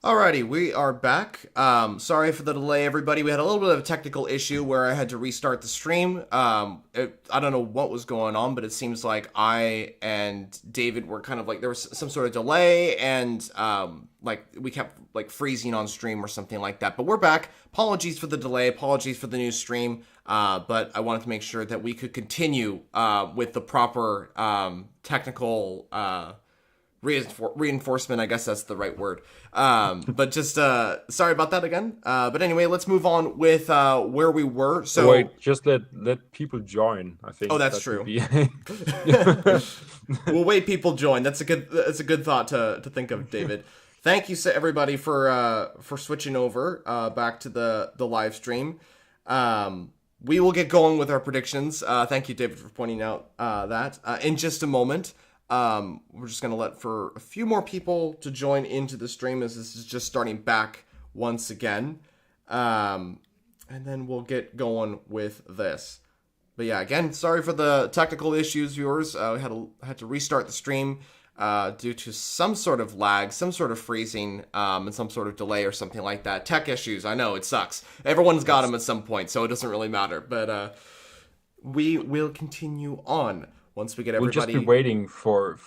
Alrighty, we are back. Sorry for the delay, everybody. We had a little bit of a technical issue where I had to restart the stream. I don't know what was going on, but it seems like I and David were kind of like there was some sort of delay, and like we kept like freezing on stream or something like that. But we're back. Apologies for the delay. Apologies for the new stream. But I wanted to make sure that we could continue with the proper technical. Reinforcement, I guess that's the right word. But just sorry about that again. But anyway, let's move on with where we were. So Wait, just let people join. I think oh, that's that true. would be We'll wait people join. That's a good thought to think of, David. Thank you everybody for switching over back to the live stream. We will get going with our predictions. Thank you, David, for pointing out that in just a moment. We're just going to let for a few more people to join into the stream as this is just starting back once again. And then we'll get going with this. But yeah, again, sorry for the technical issues, viewers. We had to restart the stream due to some sort of lag, some sort of freezing, and some sort of delay or something like that. Tech issues, I know, it sucks. Everyone's got them at some point, so it doesn't really matter. But we will continue on. Once we get everybody, we'll just be waiting for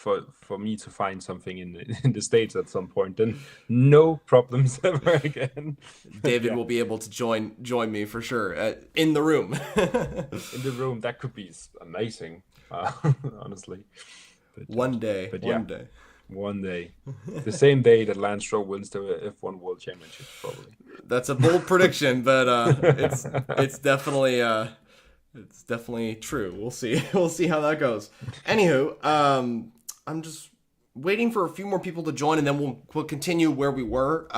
me to find something in the States at some point. Then no problems ever again. David will be able to join me for sure in the room. In the room, that could be amazing, honestly. But, one day, one day, the same day that Lance Stroll wins the F1 World Championship, probably. That's a bold prediction, but it's definitely. It's definitely true. We'll see. We'll see how that goes. Anywho, I'm just waiting for a few more people to join, and then we'll continue where we were.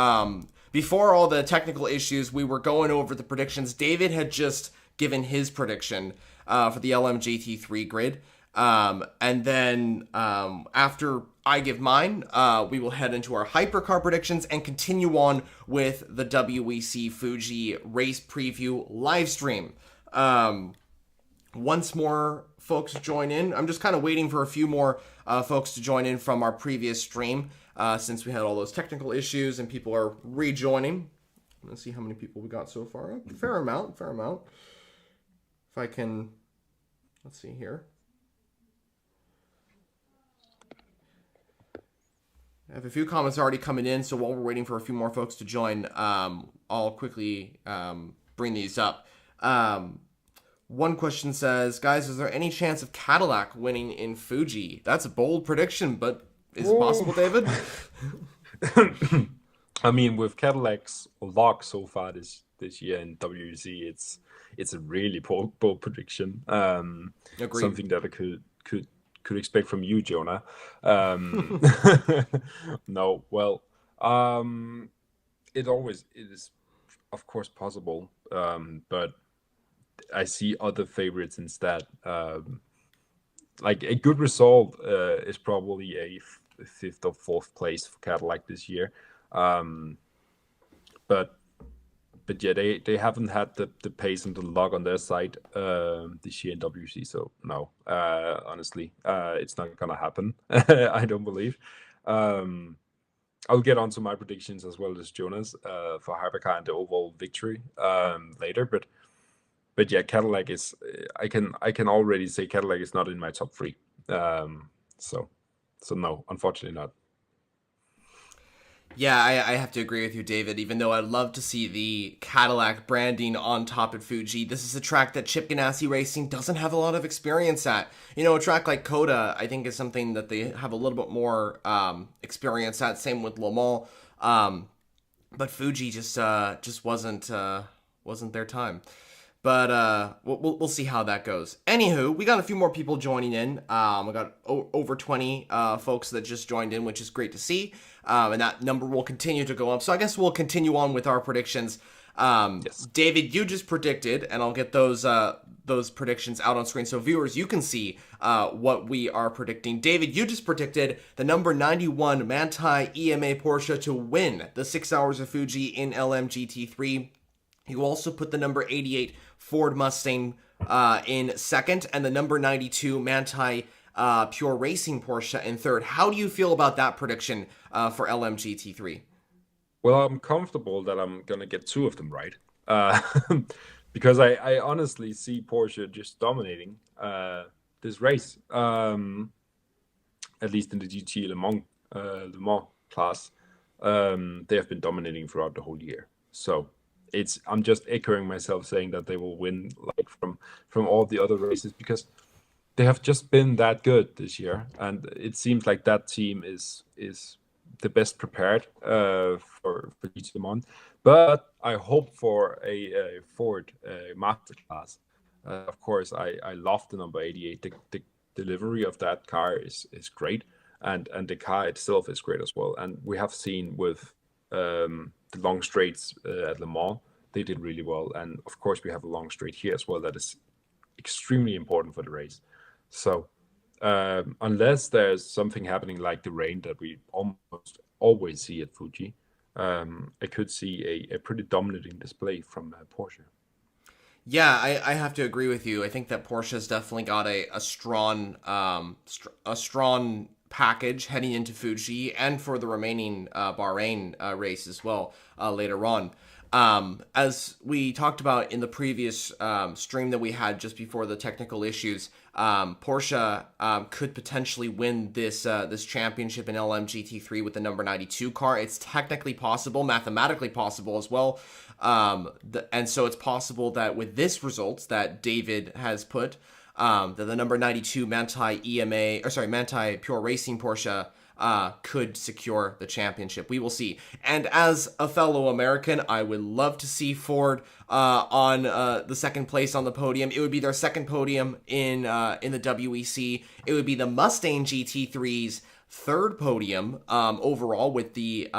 Before all the technical issues, we were going over the predictions. David had just given his prediction for the LMGT3 grid. And then after I give mine, we will head into our Hypercar predictions and continue on with the WEC Fuji race preview live stream. Once more folks join in, I'm just kind of waiting for a few more folks to join in from our previous stream since we had all those technical issues and people are rejoining. Let's see how many people we got so far. Fair amount. If I can, let's see here. I have a few comments already coming in, so while we're waiting for a few more folks to join, I'll quickly bring these up. One question says, guys, is there any chance of Cadillac winning in Fuji? That's a bold prediction, but is it possible, David? I mean, with Cadillac's luck so far this year in WEC, it's a really bold prediction. Agreed. Something that I could expect from you, Jonah. No, well, it is of course possible, but I see other favorites instead. Like a good result is probably a fifth or fourth place for Cadillac this year. But yeah, they haven't had the pace and the luck on their side this year in WC. So no, honestly, it's not gonna happen. I don't believe. I'll get onto my predictions as well as Jonas for Hypercar and the overall victory later. But yeah, Cadillac is. I can already say Cadillac is not in my top three. So no, unfortunately not. Yeah, I have to agree with you, David. Even though I'd love to see the Cadillac branding on top at Fuji, this is a track that Chip Ganassi Racing doesn't have a lot of experience at. You know, a track like Coda, I think, is something that they have a little bit more experience at. Same with Le Mans, but Fuji just wasn't their time. But we'll see how that goes. Anywho, we got a few more people joining in. We got over 20 folks that just joined in, which is great to see. And that number will continue to go up. So I guess we'll continue on with our predictions. Yes. David, you just predicted, and I'll get those predictions out on screen so viewers, you can see what we are predicting. David, you just predicted the number 91 Manthey EMA Porsche to win the 6 Hours of Fuji in LMGT3. You also put the number 88 Ford Mustang in second, and the number 92 Manthey Pure Racing Porsche in third. How do you feel about that prediction for LMGT3? Well, I'm comfortable that I'm gonna get two of them right, uh, because I honestly see Porsche just dominating this race, at least in the GT Le Mans class. They have been dominating throughout the whole year. So I'm just echoing myself saying that they will win like from all the other races because they have just been that good this year, and it seems like that team is the best prepared for each Le Mans. But I hope for a Ford masterclass. Of course, I love the number 88. The delivery of that car is great, and the car itself is great as well. And we have seen with the long straights at Le Mans, they did really well. And of course, we have a long straight here as well that is extremely important for the race. So unless there's something happening like the rain that we almost always see at Fuji, I could see a pretty dominating display from Porsche. Yeah, I have to agree with you. I think that Porsche's definitely got a strong a strong package heading into Fuji and for the remaining Bahrain race as well later on. As we talked about in the previous stream that we had just before the technical issues, Porsche could potentially win this championship in LMGT3 with the number 92 car. It's technically possible, mathematically possible as well. And so it's possible that with this results that David has put, that the number 92 Manthey Pure Racing Porsche could secure the championship. We will see. And as a fellow American, I would love to see Ford on the second place on the podium. It would be their second podium in the WEC. It would be the Mustang GT3's third podium overall with the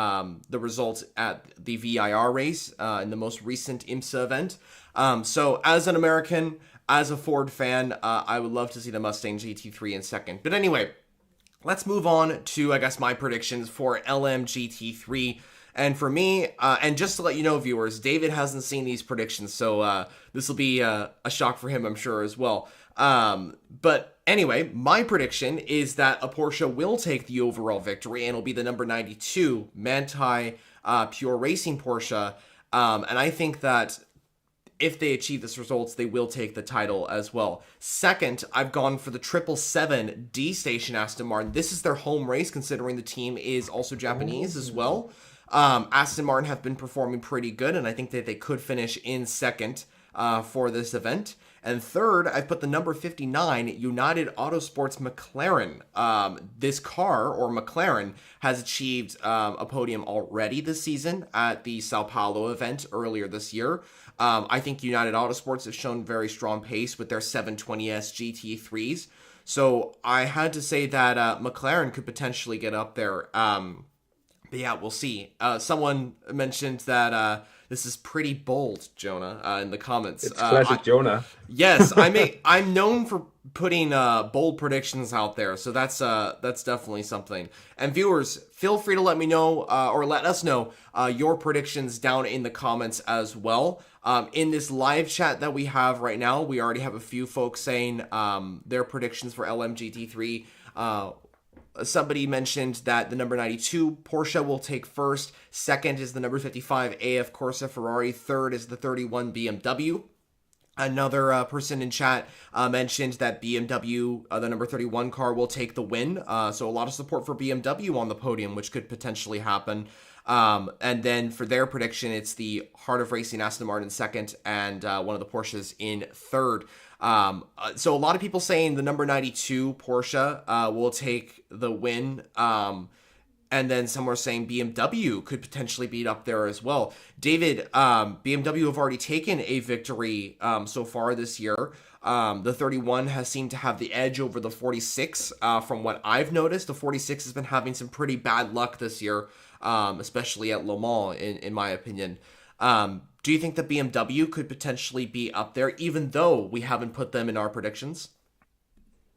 results at the VIR race in the most recent IMSA event. So as an American, as a Ford fan, I would love to see the Mustang GT3 in second. But anyway, let's move on to, I guess, my predictions for LMGT3. And for me, and just to let you know, viewers, David hasn't seen these predictions, so this will be a shock for him, I'm sure, as well. But anyway, my prediction is that a Porsche will take the overall victory, and it'll be the number 92 Manthey Pure Racing Porsche. And I think that if they achieve this results, they will take the title as well. Second, I've gone for the 777 D Station Aston Martin. This is their home race, considering the team is also Japanese as well. Aston Martin have been performing pretty good, and I think that they could finish in second for this event. And third, I've put the number 59 United Autosports McLaren. This car, or McLaren, has achieved a podium already this season at the Sao Paulo event earlier this year. I think United Autosports have shown very strong pace with their 720S GT3s. So I had to say that McLaren could potentially get up there. But yeah, we'll see. Someone mentioned that this is pretty bold, Jonah, in the comments. It's classic Jonah. Yes, I'm known for putting bold predictions out there, so that's definitely something. And viewers, feel free to let me know or let us know your predictions down in the comments as well. In this live chat that we have right now, we already have a few folks saying their predictions for LMGT3. Somebody mentioned that the number 92 Porsche will take first. Second is the number 55 AF Corsa Ferrari. Third is the 31 BMW. Another person in chat mentioned that BMW, the number 31 car, will take the win. So a lot of support for BMW on the podium, which could potentially happen. And then for their prediction, it's the Heart of Racing Aston Martin second and one of the Porsches in third. So a lot of people saying the number 92 Porsche will take the win. And then some are saying BMW could potentially beat up there as well. David, BMW have already taken a victory so far this year. The 31 has seemed to have the edge over the 46 from what I've noticed. The 46 has been having some pretty bad luck this year, especially at Le Mans, in my opinion. Do you think that BMW could potentially be up there, even though we haven't put them in our predictions?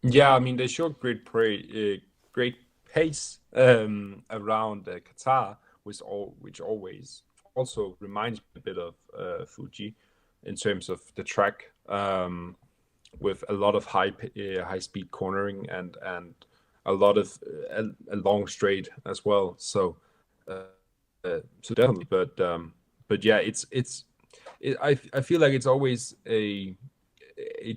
Yeah, I mean they showed great pace around Qatar, which always also reminds me a bit of Fuji in terms of the track, with a lot of high speed cornering and a lot of a long straight as well. So So definitely, but yeah, I feel like it's always a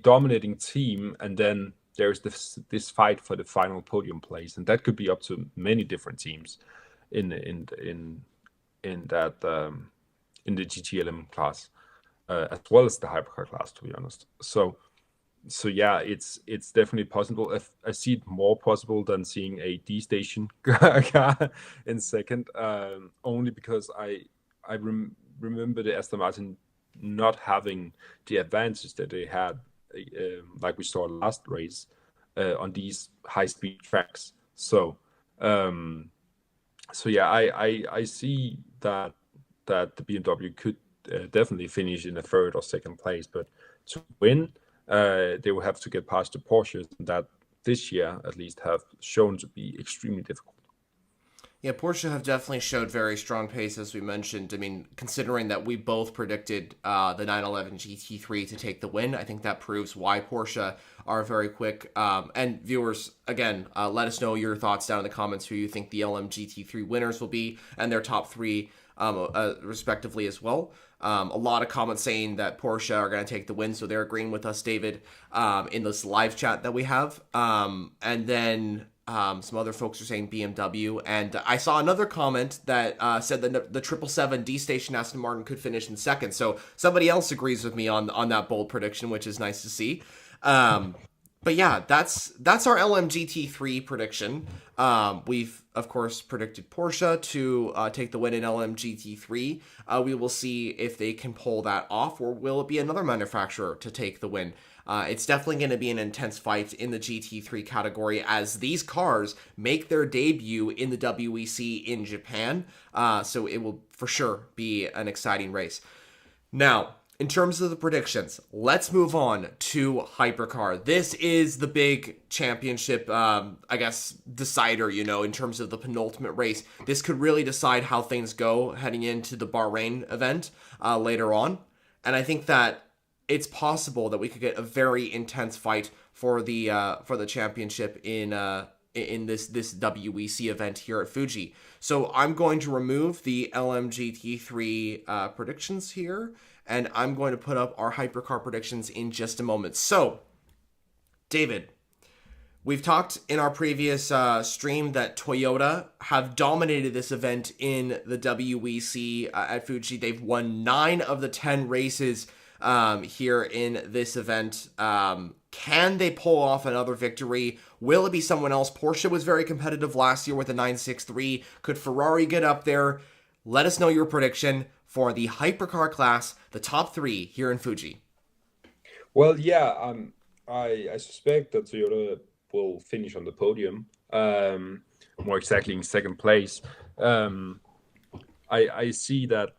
dominating team, and then there's this fight for the final podium place, and that could be up to many different teams in that in the GTLM class, as well as the hypercar class, to be honest. So yeah, it's definitely possible. I see it more possible than seeing a D station car in second, only because I remember the Aston Martin not having the advantage that they had, like we saw last race, on these high speed tracks. So yeah, I see that the BMW could definitely finish in a third or second place, but to win, they will have to get past the Porsches that this year at least have shown to be extremely difficult. Yeah, Porsche have definitely showed very strong pace, as we mentioned. I mean, considering that we both predicted the 911 GT3 to take the win, I think that proves why Porsche are very quick. And viewers, again, let us know your thoughts down in the comments who you think the LM GT3 winners will be and their top three, respectively, as well. A lot of comments saying that Porsche are going to take the win, so they're agreeing with us, David, in this live chat that we have. And then some other folks are saying BMW, and I saw another comment that said that the 777 D station Aston Martin could finish in second. So somebody else agrees with me on that bold prediction, which is nice to see. But yeah, that's our LMGT3 prediction. We've of course predicted Porsche to take the win in LMGT3. We will see if they can pull that off, or will it be another manufacturer to take the win? It's definitely going to be an intense fight in the GT3 category as these cars make their debut in the WEC in Japan. So it will for sure be an exciting race. Now, in terms of the predictions, let's move on to Hypercar. This is the big championship, I guess, decider, in terms of the penultimate race. This could really decide how things go heading into the Bahrain event later on. And I think that it's possible that we could get a very intense fight for the championship in this WEC event here at Fuji. So I'm going to remove the LMGT3 predictions here, and I'm going to put up our Hypercar predictions in just a moment. So, David, we've talked in our previous stream that Toyota have dominated this event in the WEC at Fuji. They've won 9 of the 10 races here in this event. Can they pull off another victory? Will it be someone else? Porsche was very competitive last year with a 963. Could Ferrari get up there? Let us know your prediction for the Hypercar class, the top 3 here in Fuji. Well, yeah, I suspect that Toyota will finish on the podium, more exactly in second place. I see that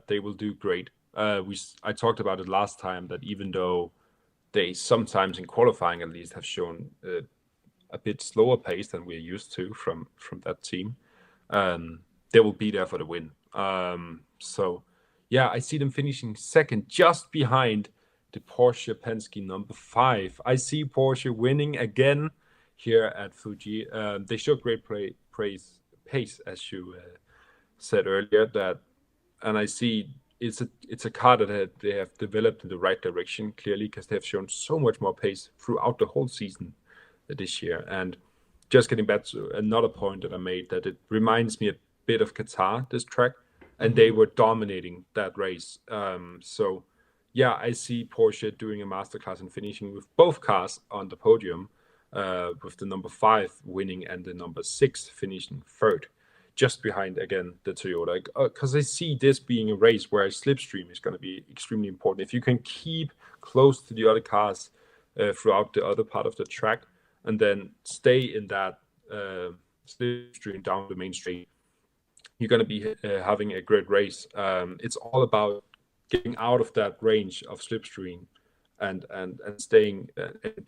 they will do great. I talked about it last time, that even though they sometimes in qualifying at least have shown a bit slower pace than we're used to from that team, they will be there for the win. So yeah, I see them finishing second, just behind the Porsche Penske number 5. I see Porsche winning again here at Fuji. They show great pace, as you said earlier. And I see it's a car that they have developed in the right direction, clearly, because they have shown so much more pace throughout the whole season this year. And just getting back to another point that I made, that it reminds me a bit of Qatar, this track, and they were dominating that race. So yeah, I see Porsche doing a masterclass and finishing with both cars on the podium, with the number 5 winning and the number 6 finishing third, just behind, again, the Toyota. Because I see this being a race where a slipstream is going to be extremely important. If you can keep close to the other cars throughout the other part of the track, and then stay in that slipstream down the main straight, you're going to be having a great race. It's all about getting out of that range of slipstream and staying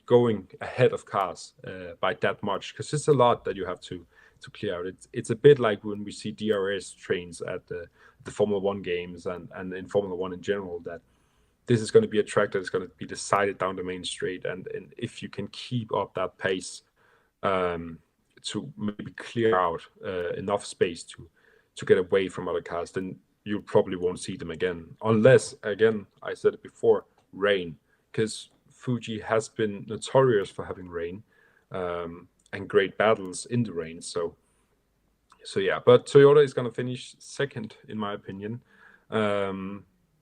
going ahead of cars by that much, because it's a lot that you have to clear out. It's a bit like when we see DRS trains at the Formula One games and in Formula One in general, that this is going to be a track that is going to be decided down the main straight, and if you can keep up that pace to maybe clear out enough space to get away from other cars, then you probably won't see them again. Unless, again, I said it before, rain. Because Fuji has been notorious for having rain and great battles in the rain. So yeah, but Toyota is going to finish second, in my opinion,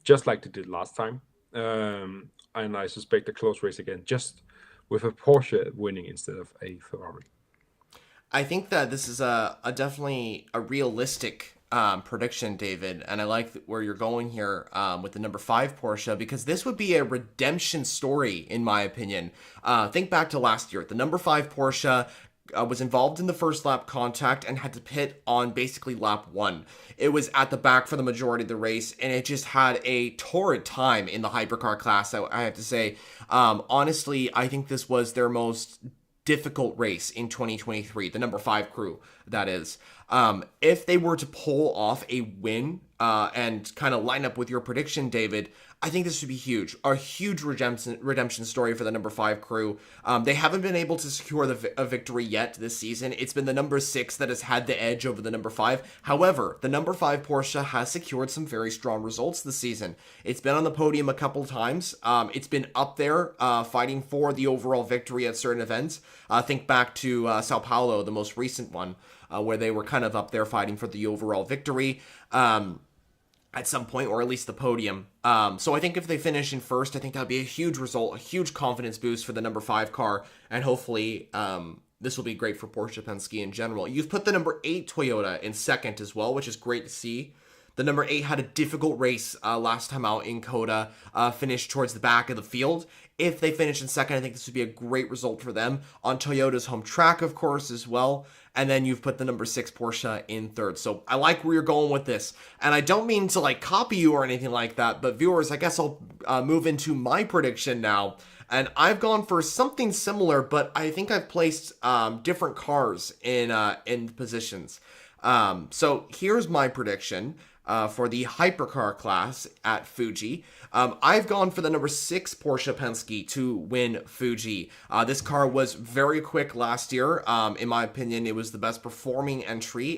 just like they did last time. And I suspect a close race again, just with a Porsche winning instead of a Ferrari. I think that this is a definitely a realistic prediction, David, and I like where you're going here with the number 5 Porsche, because this would be a redemption story, in my opinion. Think back to last year. The number 5 Porsche was involved in the first lap contact and had to pit on basically lap 1. It was at the back for the majority of the race, and it just had a torrid time in the hypercar class, I have to say. Honestly, I think this was their most difficult race in 2023, the number 5 crew, that is. If they were to pull off a win and kind of line up with your prediction, David, I think this would be huge. A huge redemption story for the number 5 crew. They haven't been able to secure a victory yet this season. It's been the number 6 that has had the edge over the number 5. However, the number 5 Porsche has secured some very strong results this season. It's been on the podium a couple times. It's been up there fighting for the overall victory at certain events. Think back to Sao Paulo, the most recent one, where they were kind of up there fighting for the overall victory. At some point, or at least the podium. So I think if they finish in first, I think that would be a huge result, a huge confidence boost for the number 5 car, and hopefully this will be great for Porsche Penske in general. You've put the number 8 Toyota in second as well, which is great to see. The number 8 had a difficult race last time out in Coda, finished towards the back of the field. If they finish in second, I think this would be a great result for them on Toyota's home track, of course, as well. And then you've put the number 6 Porsche in third. So I like where you're going with this. And I don't mean to like copy you or anything like that, but viewers, I guess I'll move into my prediction now. And I've gone for something similar, but I think I've placed different cars in positions. So here's my prediction. For the hypercar class at Fuji. I've gone for the number 6 Porsche Penske to win Fuji. This car was very quick last year. In my opinion, it was the best performing entry.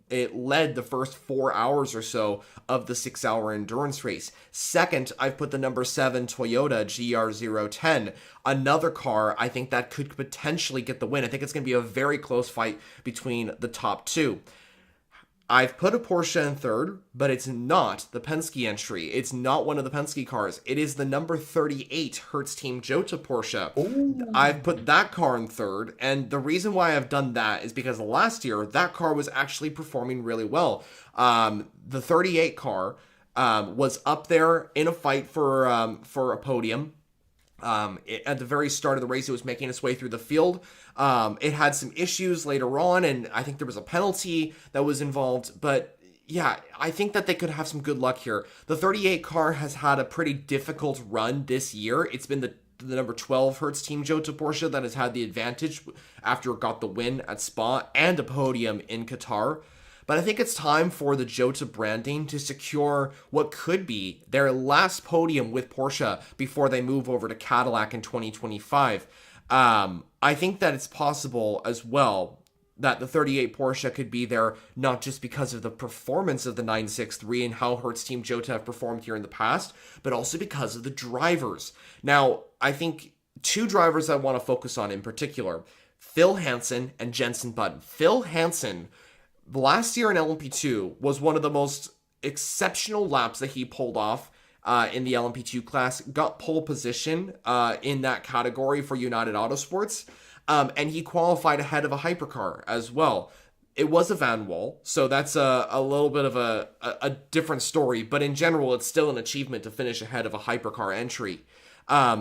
It led the first 4 hours or so of the 6-hour endurance race. Second, I've put the number 7 Toyota GR010. Another car I think that could potentially get the win. I think it's going to be a very close fight between the top two. I've put a Porsche in third, but it's not the Penske entry. It's not one of the Penske cars. It is the number 38 Hertz Team Jota Porsche. Ooh. I've put that car in third, and the reason why I've done that is because last year, that car was actually performing really well. The 38 car was up there in a fight for a podium. At the very start of the race, it was making its way through the field. It had some issues later on, and I think there was a penalty that was involved. But yeah, I think that they could have some good luck here. The 38 car has had a pretty difficult run this year. It's been the number 12 Hertz Team Jota Porsche that has had the advantage after it got the win at Spa and a podium in Qatar. But I think it's time for the Jota branding to secure what could be their last podium with Porsche before they move over to Cadillac in 2025. I think that it's possible as well that the 38 Porsche could be there not just because of the performance of the 963 and how Hertz Team Jota have performed here in the past, but also because of the drivers. Now, I think two drivers I want to focus on in particular, Phil Hansen and Jenson Button. Phil Hansen, last year in LMP2, was one of the most exceptional laps that he pulled off in the LMP2 class, got pole position in that category for United Autosports, and he qualified ahead of a hypercar as well. It was a Van Wall, so that's a little bit of a different story, but in general, it's still an achievement to finish ahead of a hypercar entry.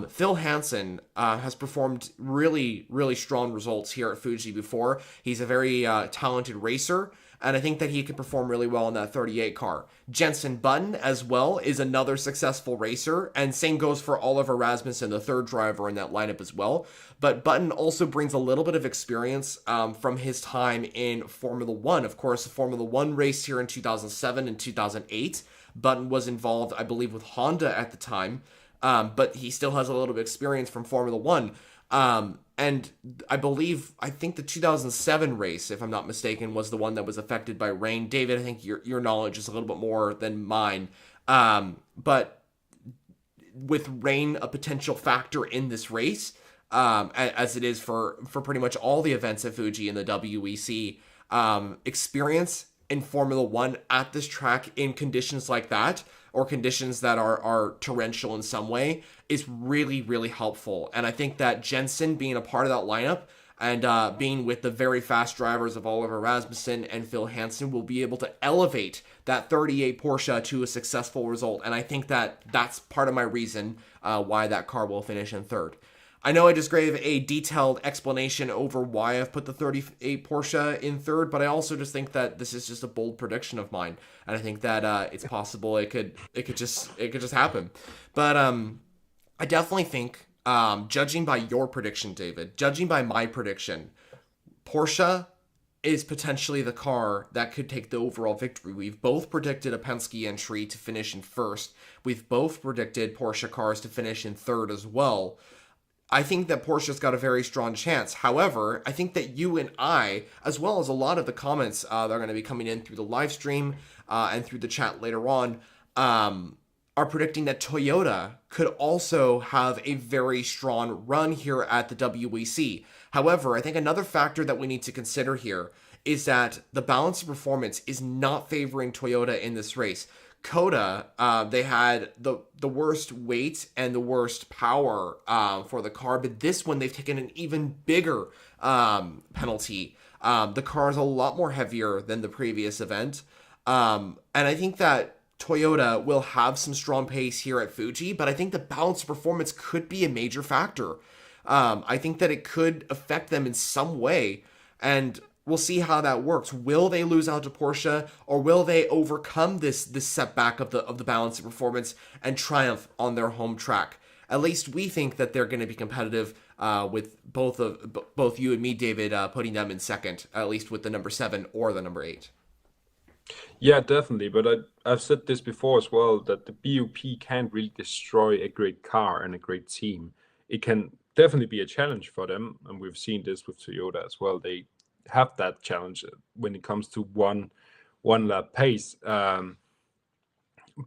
Phil Hansen has performed really, really strong results here at Fuji before. He's a very talented racer, and I think that he could perform really well in that 38 car. Jenson Button, as well, is another successful racer, and same goes for Oliver Rasmussen, the third driver in that lineup as well. But Button also brings a little bit of experience from his time in Formula One. Of course, the Formula One race here in 2007 and 2008. Button was involved, I believe, with Honda at the time. But he still has a little bit of experience from Formula One. And I think the 2007 race, if I'm not mistaken, was the one that was affected by rain. David, I think your knowledge is a little bit more than mine. But with rain a potential factor in this race, as it is for pretty much all the events at Fuji in the WEC, experience in Formula One at this track in conditions like that, or conditions that are torrential in some way, is really, really helpful. And I think that Jensen being a part of that lineup and being with the very fast drivers of Oliver Rasmussen and Phil Hansen will be able to elevate that 38 Porsche to a successful result. And I think that that's part of my reason why that car will finish in third. I know I just gave a detailed explanation over why I've put the 38 Porsche in third, but I also just think that this is just a bold prediction of mine, and I think that it's possible it could just happen. But I definitely think, judging by your prediction, David, judging by my prediction, Porsche is potentially the car that could take the overall victory. We've both predicted a Penske entry to finish in first. We've both predicted Porsche cars to finish in third as well. I think that Porsche's got a very strong chance. However, I think that you and I, as well as a lot of the comments that are going to be coming in through the live stream and through the chat later on, are predicting that Toyota could also have a very strong run here at the WEC. However, I think another factor that we need to consider here is that the balance of performance is not favoring Toyota in this race. Coda, they had the worst weight and the worst power for the car, but this one they've taken an even bigger penalty. The car is a lot more heavier than the previous event, and I think that Toyota will have some strong pace here at Fuji, but I think the balance of performance could be a major factor. I think that it could affect them in some way, and we'll see how that works. Will they lose out to Porsche, or will they overcome this setback of the balance of performance and triumph on their home track? At least we think that they're going to be competitive with both you and me, David, putting them in second, at least with the number 7 or the number 8. Yeah, definitely. But I've said this before as well, that the BoP can't really destroy a great car and a great team. It can definitely be a challenge for them, and we've seen this with Toyota as well. They have that challenge when it comes to one lap pace.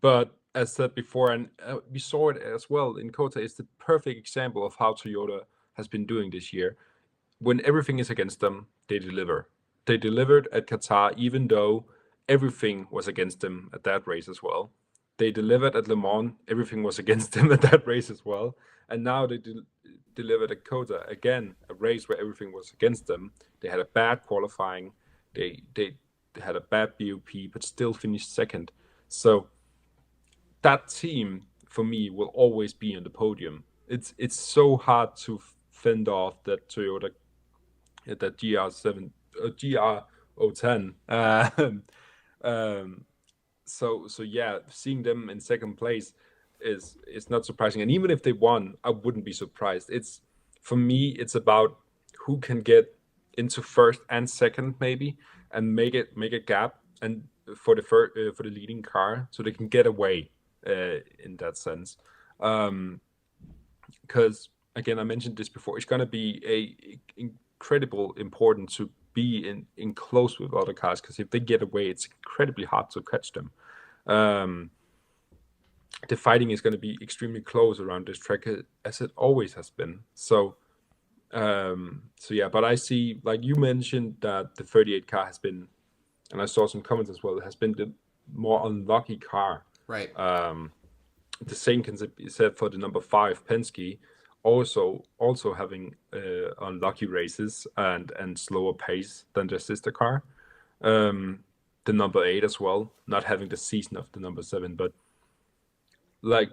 But as said before, and we saw it as well in Kota, it's the perfect example of how Toyota has been doing this year. When everything is against them, they deliver. They delivered at Qatar, even though everything was against them at that race as well. They delivered at Le Mans, everything was against them at that race as well. And now they delivered at Kota, again, a race where everything was against them. They had a bad qualifying, they had a bad BoP, but still finished second. So that team, for me, will always be on the podium. It's so hard to fend off that Toyota, that GR010. So yeah, seeing them in second place is not surprising. And even if they won, I wouldn't be surprised. For me, it's about who can get into first and second maybe, and make a gap and for the leading car, so they can get away in that sense. Because again, I mentioned this before, it's going to be incredible important to be in close with other cars, because if they get away, it's incredibly hard to catch them. The fighting is going to be extremely close around this track, as it always has been. So yeah, but I see, like you mentioned, that the 38 car has been, and I saw some comments as well, it has been the more unlucky car. Right. The same can be said for the number 5 Penske, also having unlucky races and slower pace than their sister car. The number 8 as well, not having the season of the number 7, but like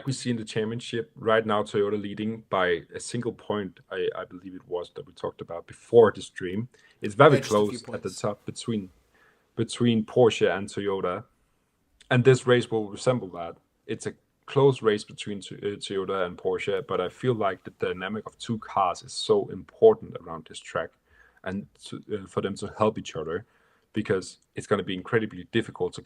we see in the championship right now, Toyota leading by a single point. I believe it was that we talked about before the stream. It's very close at the top between Porsche and Toyota, and this race will resemble that. It's a close race between Toyota and Porsche, but I feel like the dynamic of two cars is so important around this track, and for them to help each other, because it's going to be incredibly difficult to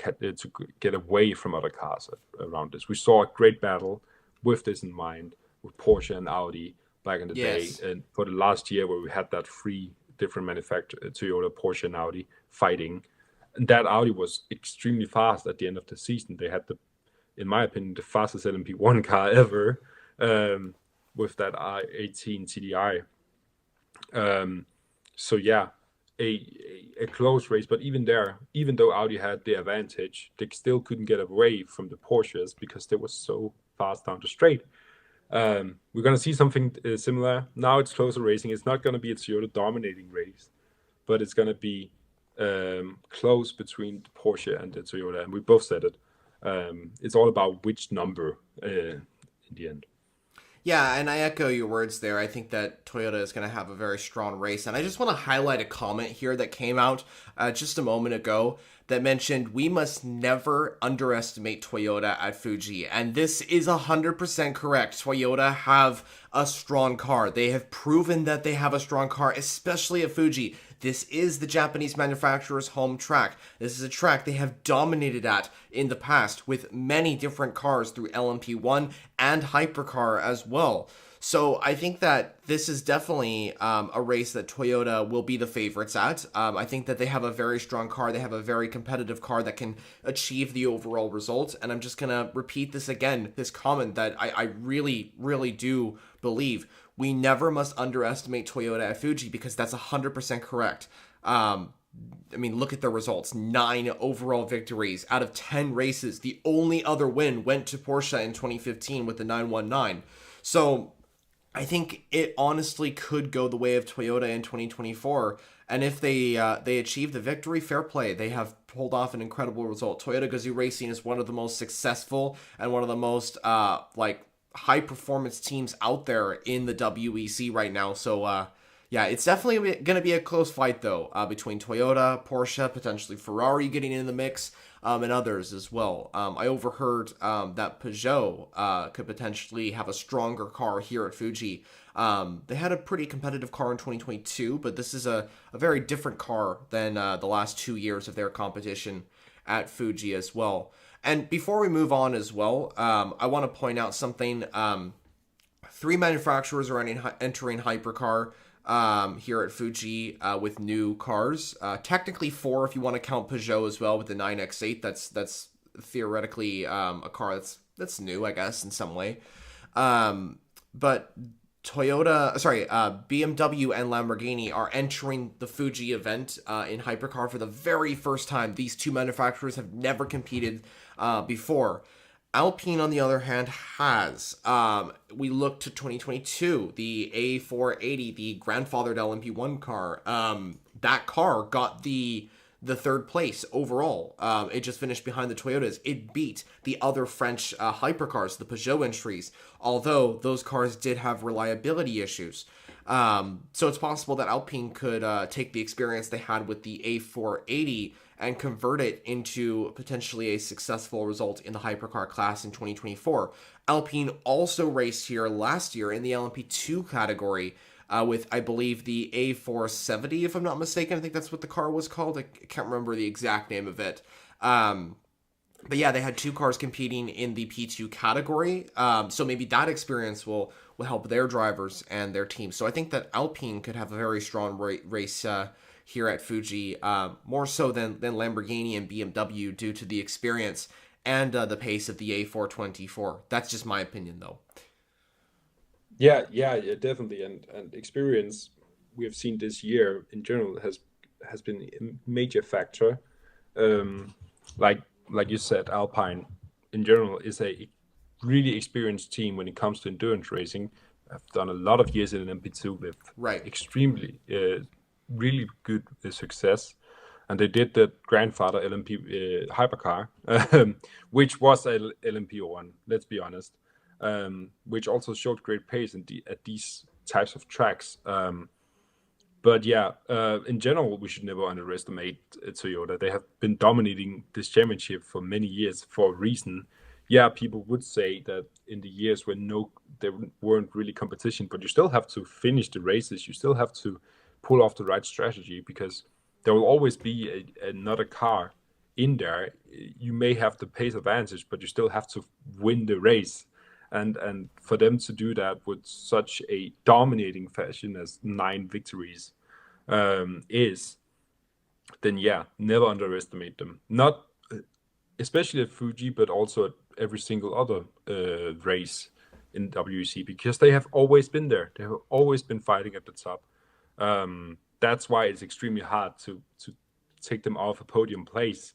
get away from other cars around this. We saw a great battle with this in mind, with Porsche and Audi back in the day, Yes. and for the last year where we had that three different manufacturers, Toyota, Porsche, and Audi fighting. And that Audi was extremely fast at the end of the season. They had in my opinion, the fastest LMP1 car ever, with that i18 TDI. So yeah, a close race, but even there, even though Audi had the advantage, they still couldn't get away from the Porsches because they were so fast down the straight. We're gonna see something similar. Now it's closer racing. It's not gonna be a Toyota dominating race, but it's gonna be close between the Porsche and the Toyota, and we both said it. It's all about which number in the end. Yeah, and I echo your words there. I think that Toyota is going to have a very strong race. And I just want to highlight a comment here that came out just a moment ago that mentioned we must never underestimate Toyota at Fuji. And this is 100% correct. Toyota have a strong car. They have proven that they have a strong car, especially at Fuji. This is the Japanese manufacturer's home track. This is a track they have dominated at in the past with many different cars through LMP1 and Hypercar as well. So I think that this is definitely a race that Toyota will be the favorites at. I think that they have a very strong car. They have a very competitive car that can achieve the overall result. And I'm just going to repeat this again, this comment that I really, really do believe. We never must underestimate Toyota at Fuji because that's 100% correct. I mean, look at the results. 9 overall victories out of 10 races. The only other win went to Porsche in 2015 with the 919. So I think it honestly could go the way of Toyota in 2024. And if they achieve the victory, fair play. They have pulled off an incredible result. Toyota Gazoo Racing is one of the most successful and one of the most high performance teams out there in the WEC right now. So yeah, it's definitely going to be a close fight though, between Toyota, Porsche, potentially Ferrari getting in the mix, and others as well. I overheard that Peugeot could potentially have a stronger car here at Fuji. They had a pretty competitive car in 2022, but this is a very different car than the last 2 years of their competition at Fuji as well. And before we move on as well, I want to point out something. 3 manufacturers are entering Hypercar here at Fuji with new cars. Technically 4 if you want to count Peugeot as well with the 9X8. That's theoretically a car that's new, I guess, in some way. But BMW and Lamborghini are entering the Fuji event in Hypercar for the very first time. These 2 manufacturers have never competed before. Alpine, on the other hand, has. We look to 2022, the A480, the grandfathered LMP1 car. That car got the 3rd place overall. It just finished behind the Toyotas. It beat the other French hypercars, the Peugeot entries, although those cars did have reliability issues. So it's possible that Alpine could take the experience they had with the A480 and convert it into potentially a successful result in the hypercar class in 2024. Alpine also raced here last year in the LMP2 category with, I believe, the A470, if I'm not mistaken. I think that's what the car was called. I can't remember the exact name of it. But yeah, they had 2 cars competing in the P2 category. So maybe that experience will help their drivers and their teams. So I think that Alpine could have a very strong race here at Fuji, more so than Lamborghini and BMW due to the experience and the pace of the A424. That's just my opinion, though. Yeah, definitely, and experience we have seen this year in general has been a major factor. Like you said, Alpine in general is a really experienced team when it comes to endurance racing. I've done a lot of years in an MP2 with extremely really good success, and they did the grandfather LMP hypercar, which was a LMP1. Let's be honest. Which also showed great pace at these types of tracks. But yeah, in general, we should never underestimate Toyota. They have been dominating this championship for many years for a reason. Yeah, people would say that in the years when there weren't really competition, but you still have to finish the races. You still have to pull off the right strategy because there will always be another car in there. You may have the pace advantage, but you still have to win the race. and for them to do that with such a dominating fashion as 9 victories is, then yeah, never underestimate them. Not especially at Fuji, but also at every single other race in WEC, because they have always been there. They have always been fighting at the top. That's why it's extremely hard to take them off a podium place.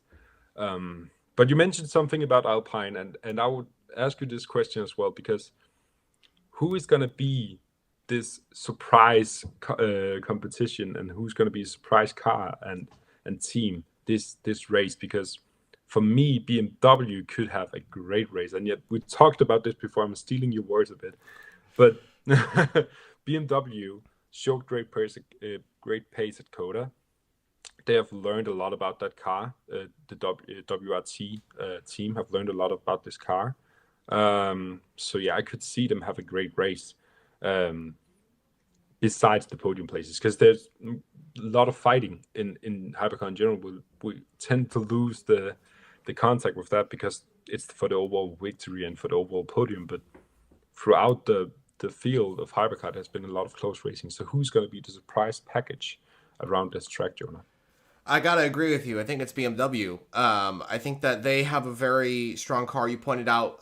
But you mentioned something about Alpine, and I would ask you this question as well, because who is going to be this surprise competition, and who's going to be a surprise car and team this race? Because for me, BMW could have a great race, and yet we talked about this before. I'm stealing your words a bit, but BMW showed great pace at Coda. They have learned a lot about that car. The WRT team have learned a lot about this car. So yeah, I could see them have a great race. Besides the podium places, because there's a lot of fighting in Hypercar in general. We tend to lose the contact with that, because it's for the overall victory and for the overall podium. But throughout the field of Hypercar, there's been a lot of close racing. So who's going to be the surprise package around this track, Jonah? I gotta agree with you. I think it's BMW. I think that they have a very strong car. You pointed out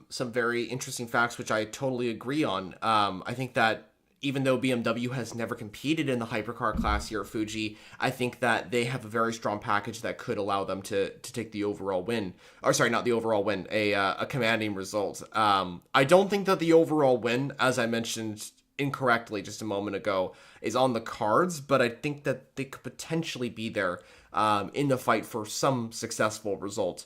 some very interesting facts, which I totally agree on. I think that even though BMW has never competed in the hypercar class here at Fuji, I think that they have a very strong package that could allow them to take the overall win. Or sorry, not the overall win, a commanding result. I don't think that the overall win, as I mentioned incorrectly just a moment ago, is on the cards, but I think that they could potentially be there in the fight for some successful result.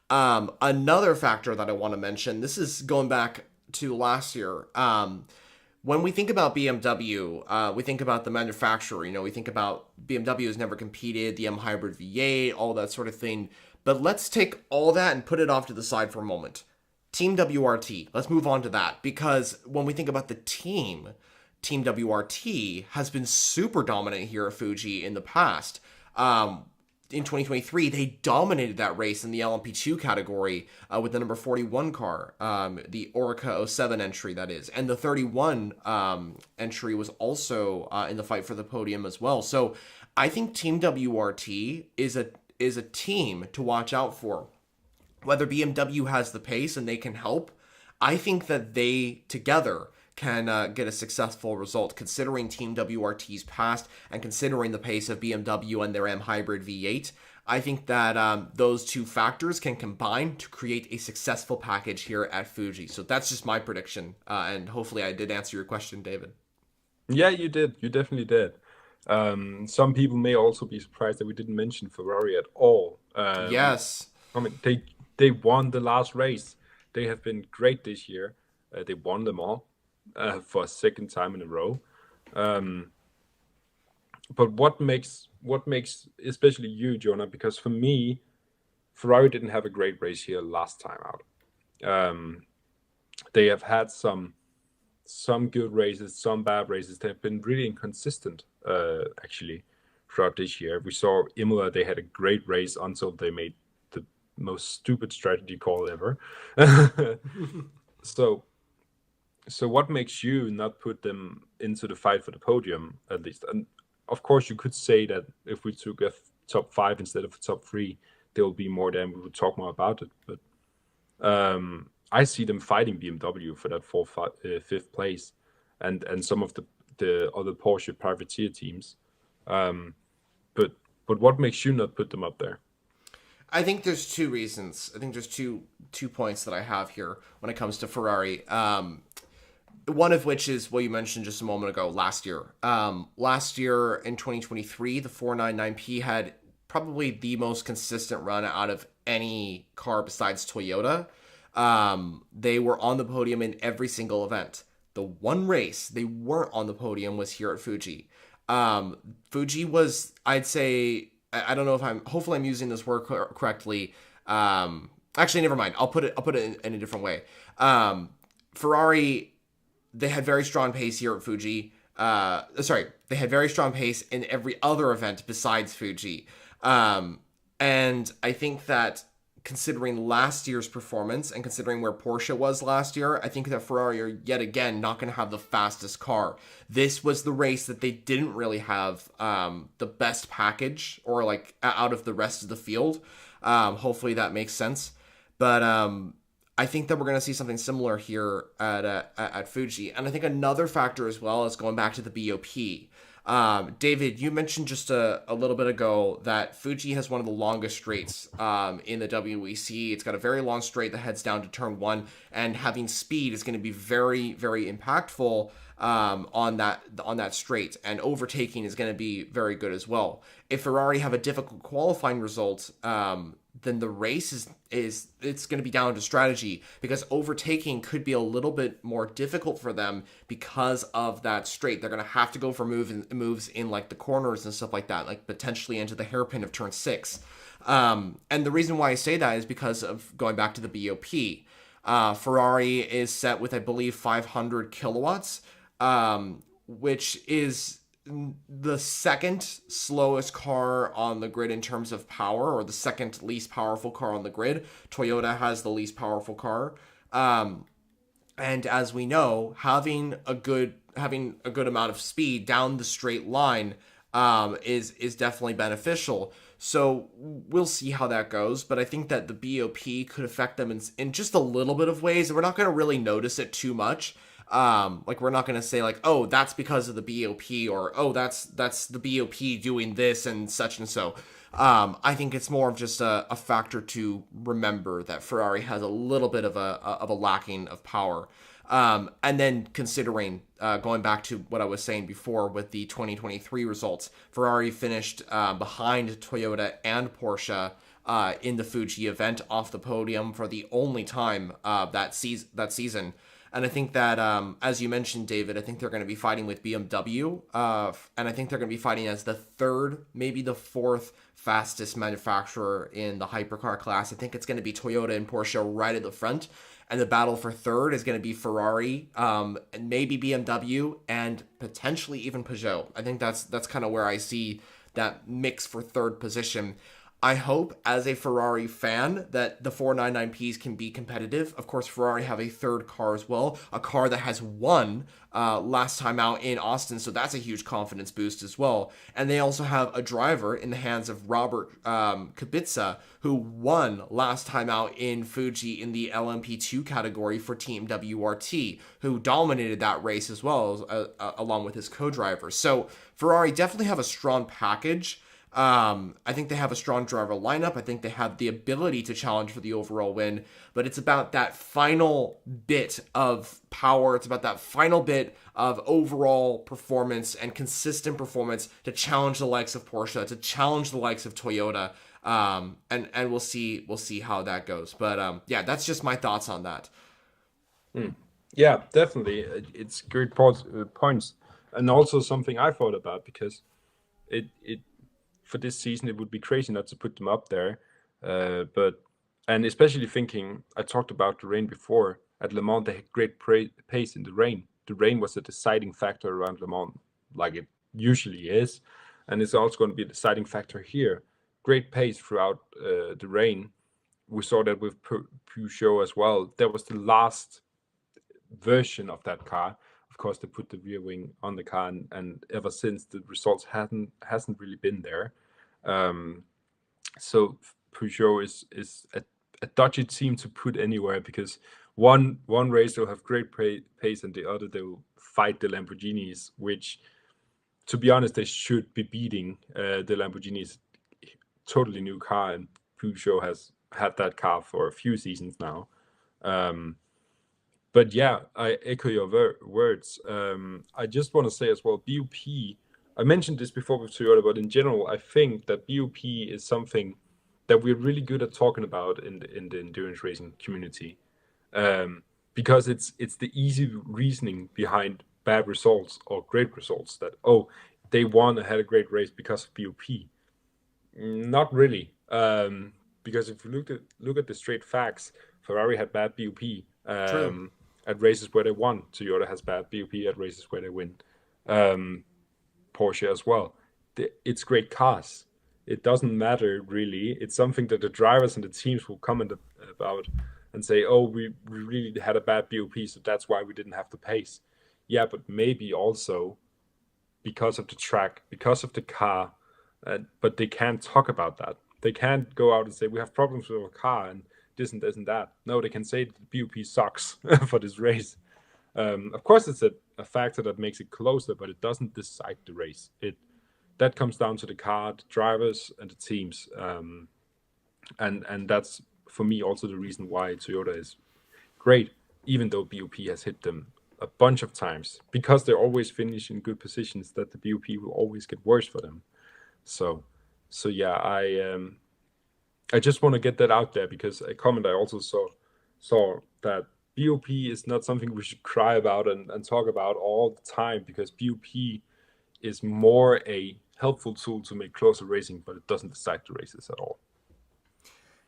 Another factor that I want to mention, this is going back to last year. When we think about BMW, we think about the manufacturer. You know, we think about BMW has never competed, the M Hybrid V8, all that sort of thing. But let's take all that and put it off to the side for a moment. Team WRT, let's move on to that, because when we think about the Team WRT has been super dominant here at Fuji in the past. In 2023, they dominated that race in the LMP2 category with the number 41 car, the Orica 07 entry, that is. And the 31 entry was also in the fight for the podium as well. So I think Team WRT is a team to watch out for. Whether BMW has the pace and they can help, I think that they together can get a successful result, considering Team WRT's past and considering the pace of BMW and their M Hybrid V8. I think that those two factors can combine to create a successful package here at Fuji. So that's just my prediction, and hopefully I did answer your question, David. Yeah, you did. You definitely did. Some people may also be surprised that we didn't mention Ferrari at all. Yes. I mean, they won the last race. They have been great this year. They won them all for a second time in a row. But what makes especially you, Jonah? Because for me, Ferrari didn't have a great race here last time out. They have had some good races, some bad races. They've been really inconsistent, actually, throughout this year. We saw Imola; they had a great race until they made the most stupid strategy call ever. So what makes you not put them into the fight for the podium, at least? And of course, you could say that if we took a top 5 instead of a top 3, there will be more, then we would talk more about it. But I see them fighting BMW for that 5th place, and some of the other Porsche privateer teams. But what makes you not put them up there? I think there's two reasons. I think there's two points that I have here when it comes to Ferrari. One of which is what you mentioned just a moment ago, last year. Last year in 2023, the 499P had probably the most consistent run out of any car besides Toyota. They were on the podium in every single event. The one race they weren't on the podium was here at Fuji. Fuji was, I'd say, I don't know if hopefully I'm using this word correctly. Actually, never mind. I'll put it in a different way. Ferrari, they had very strong pace here at Fuji. They had very strong pace in every other event besides Fuji. And I think that considering last year's performance and considering where Porsche was last year, I think that Ferrari are yet again not going to have the fastest car. This was the race that they didn't really have the best package, or like out of the rest of the field. Hopefully that makes sense. But I think that we're going to see something similar here at Fuji. And I think another factor as well is going back to the BoP. David, you mentioned just a little bit ago that Fuji has one of the longest straights in the WEC. It's got a very long straight that heads down to turn 1, and having speed is going to be very, very impactful on that straight, and overtaking is going to be very good as well. If Ferrari have a difficult qualifying result, then the race is it's going to be down to strategy, because overtaking could be a little bit more difficult for them because of that straight. They're going to have to go for moves in like the corners and stuff like that, like potentially into the hairpin of turn 6. And the reason why I say that is because of going back to the BoP. Ferrari is set with, I believe, 500 kilowatts, which is the second slowest car on the grid in terms of power, or the second least powerful car on the grid. Toyota has the least powerful car. And as we know, having a good amount of speed down the straight line is definitely beneficial. So we'll see how that goes, but I think that the BoP could affect them in just a little bit of ways, and we're not going to really notice it too much. Like, we're not going to say like, oh, that's because of the BoP, or oh, that's the BoP doing this and such and so. I think it's more of just a factor to remember that Ferrari has a little bit of a lacking of power. And then considering, going back to what I was saying before with the 2023 results, Ferrari finished behind Toyota and Porsche in the Fuji event, off the podium for the only time that season. And I think that, as you mentioned, David, I think they're going to be fighting with BMW, and I think they're going to be fighting as the third, maybe the fourth fastest manufacturer in the hypercar class. I think it's going to be Toyota and Porsche right at the front, and the battle for third is going to be Ferrari, and maybe BMW, and potentially even Peugeot. I think that's kind of where I see that mix for third position. I hope, as a Ferrari fan, that the 499Ps can be competitive. Of course, Ferrari have a third car as well, a car that has won last time out in Austin, so that's a huge confidence boost as well. And they also have a driver in the hands of Robert Kubica, who won last time out in Fuji in the LMP2 category for Team WRT, who dominated that race as well, along with his co-driver. So Ferrari definitely have a strong package. I think they have a strong driver lineup. I think they have the ability to challenge for the overall win, but it's about that final bit of power. It's about that final bit of overall performance and consistent performance to challenge the likes of Porsche, to challenge the likes of Toyota. And we'll see how that goes. But yeah, that's just my thoughts on that. Yeah, definitely. It's great points, and also something I thought about, because it for this season, it would be crazy not to put them up there. And especially thinking, I talked about the rain before. At Le Mans, they had great pace in the rain. The rain was a deciding factor around Le Mans, like it usually is. And it's also going to be a deciding factor here. Great pace throughout the rain. We saw that with Peugeot as well. That was the last version of that car. Of course, they put the rear wing on the car, and ever since, the results hasn't really been there. So Peugeot is a dodgy team to put anywhere, because one race they'll have great pace, and the other they'll fight the Lamborghinis, which, to be honest, they should be beating. The Lamborghinis, totally new car, and Peugeot has had that car for a few seasons now. But yeah, I echo your words. I just want to say as well, BoP, I mentioned this before with Toyota, but in general, I think that BoP is something that we're really good at talking about in the endurance racing community, because it's the easy reasoning behind bad results or great results, that, oh, they won and had a great race because of BoP. Not really, because if you look at the straight facts, Ferrari had bad BoP. At races where they won. Toyota has bad BoP at races where they win. Porsche as well. It's great cars. it doesn't matter really. It's something that the drivers and the teams will comment about and say, oh, we really had a bad BOP, so that's why we didn't have the pace. Yeah, but maybe also because of the track, because of the car, but they can't talk about that. They can't go out and say, we have problems with our car and this and this and that. No, they can say that the BOP sucks for this race. Of course, it's a factor that makes it closer, but it doesn't decide the race. That comes down to the car, the drivers, and the teams. And that's, for me, also the reason why Toyota is great, even though BOP has hit them a bunch of times, because they always finish in good positions, that the BOP will always get worse for them. So yeah, I just want to get that out there, because a comment I also saw that BOP is not something we should cry about and talk about all the time, because BOP is more a helpful tool to make closer racing, but it doesn't decide the races at all.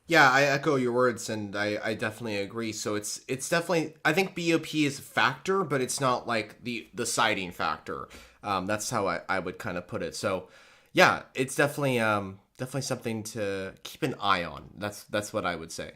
Yeah, I echo your words, and I definitely agree. So it's definitely, I think BOP is a factor, but it's not like the deciding factor. That's how I would kind of put it. So yeah, it's definitely something to keep an eye on. That's what I would say.